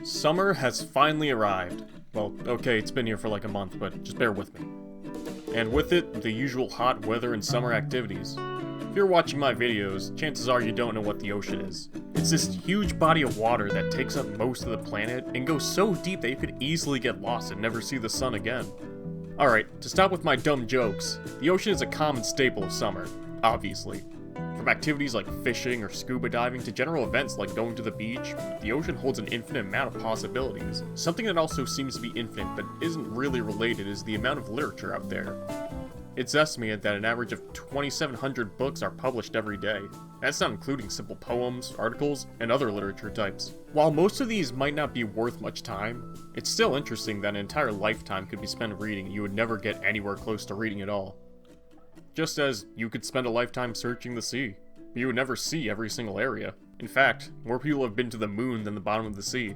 Summer has finally arrived. Well, okay, it's been here for like a month, but just bear with me. And with it, the usual hot weather and summer activities. If you're watching my videos, chances are you don't know what the ocean is. It's this huge body of water that takes up most of the planet and goes so deep that you could easily get lost and never see the sun again. Alright, to stop with my dumb jokes, the ocean is a common staple of summer, obviously. From activities like fishing or scuba diving to general events like going to the beach, the ocean holds an infinite amount of possibilities. Something that also seems to be infinite but isn't really related is the amount of literature out there. It's estimated that an average of 2,700 books are published every day. That's not including simple poems, articles, and other literature types. While most of these might not be worth much time, it's still interesting that an entire lifetime could be spent reading and you would never get anywhere close to reading it all. Just as you could spend a lifetime searching the sea, but you would never see every single area. In fact, more people have been to the moon than the bottom of the sea.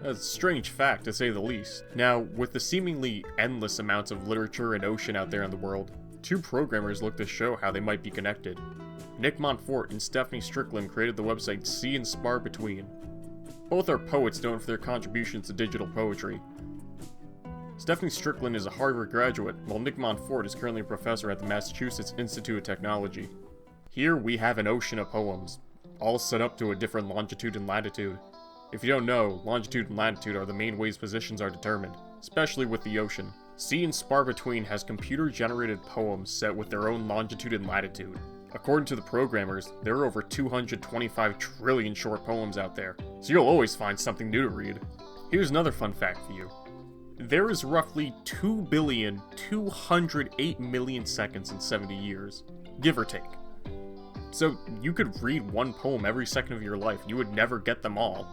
A strange fact, to say the least. Now, with the seemingly endless amounts of literature and ocean out there in the world, two programmers look to show how they might be connected. Nick Montfort and Stephanie Strickland created the website Sea and Spar Between. Both are poets known for their contributions to digital poetry. Stephanie Strickland is a Harvard graduate, while Nick Montfort is currently a professor at the Massachusetts Institute of Technology. Here we have an ocean of poems, all set up to a different longitude and latitude. If you don't know, longitude and latitude are the main ways positions are determined, especially with the ocean. Sea and Spar Between has computer-generated poems set with their own longitude and latitude. According to the programmers, there are over 225 trillion short poems out there, so you'll always find something new to read. Here's another fun fact for you. There is roughly 2,208,000,000 seconds in 70 years, give or take. So you could read one poem every second of your life, and you would never get them all.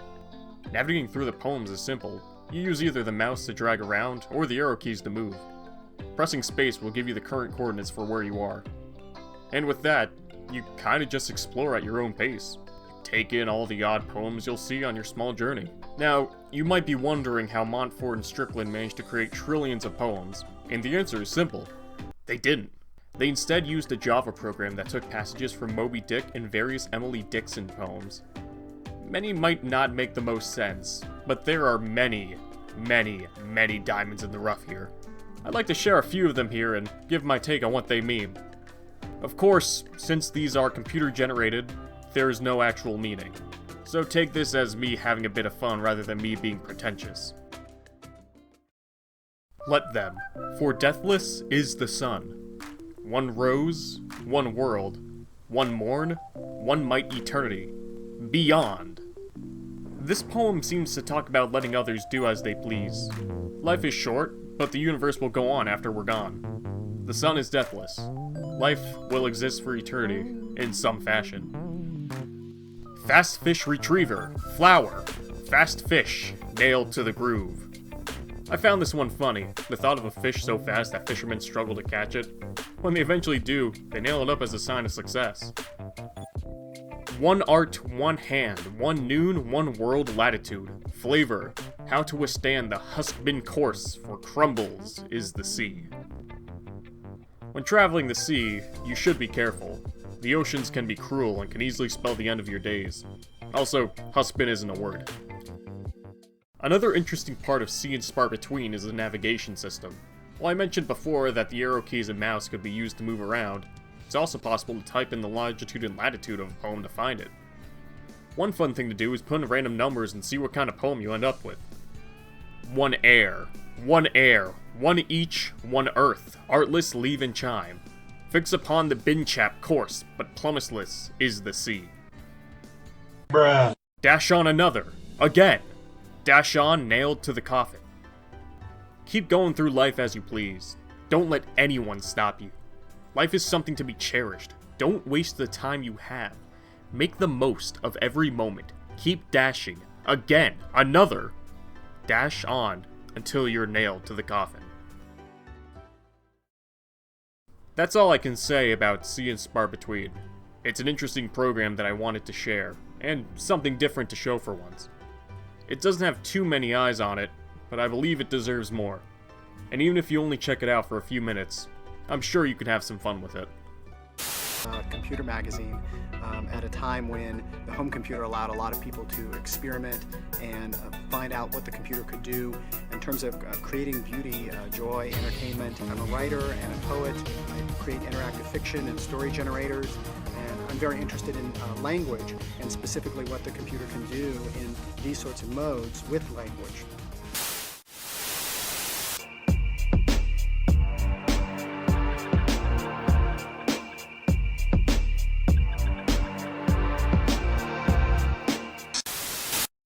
Navigating through the poems is simple. You use either the mouse to drag around, or the arrow keys to move. Pressing space will give you the current coordinates for where you are. And with that, you kinda just explore at your own pace. Take in all the odd poems you'll see on your small journey. Now, you might be wondering how Montfort and Strickland managed to create trillions of poems, and the answer is simple. They didn't. They instead used a Java program that took passages from Moby Dick and various Emily Dickinson poems. Many might not make the most sense, but there are many, many, many diamonds in the rough here. I'd like to share a few of them here and give my take on what they mean. Of course, since these are computer-generated, there is no actual meaning. So take this as me having a bit of fun rather than me being pretentious. Let them, for deathless is the sun. One rose, one world, one morn, one might eternity. Beyond. This poem seems to talk about letting others do as they please. Life is short, but the universe will go on after we're gone. The sun is deathless. Life will exist for eternity, in some fashion. Fast fish retriever, flower, fast fish, nailed to the groove. I found this one funny, the thought of a fish so fast that fishermen struggle to catch it. When they eventually do, they nail it up as a sign of success. One art, one hand, one noon, one world latitude. Flavor, how to withstand the husk-bin course, for crumbles is the sea. When traveling the sea, you should be careful. The oceans can be cruel and can easily spell the end of your days. Also, husk-bin isn't a word. Another interesting part of Sea and Spar Between is the navigation system. While I mentioned before that the arrow keys and mouse could be used to move around, it's also possible to type in the longitude and latitude of a poem to find it. One fun thing to do is put in random numbers and see what kind of poem you end up with. One air, one each, one earth, artless leave and chime. Fix upon the bin-chap course, but plummetless is the sea. Bruh. Dash on another, again. Dash on, nailed to the coffin. Keep going through life as you please. Don't let anyone stop you. Life is something to be cherished. Don't waste the time you have. Make the most of every moment. Keep dashing. Again, another. Dash on until you're nailed to the coffin. That's all I can say about Sea and Spar Between. It's an interesting program that I wanted to share, and something different to show for once. It doesn't have too many eyes on it, but I believe it deserves more. And even if you only check it out for a few minutes, I'm sure you could have some fun with it. computer magazine at a time when the home computer allowed a lot of people to experiment and find out what the computer could do in terms of creating beauty, joy, entertainment. I'm a writer and a poet. I create interactive fiction and story generators, and I'm very interested in language and specifically what the computer can do in these sorts of modes with language.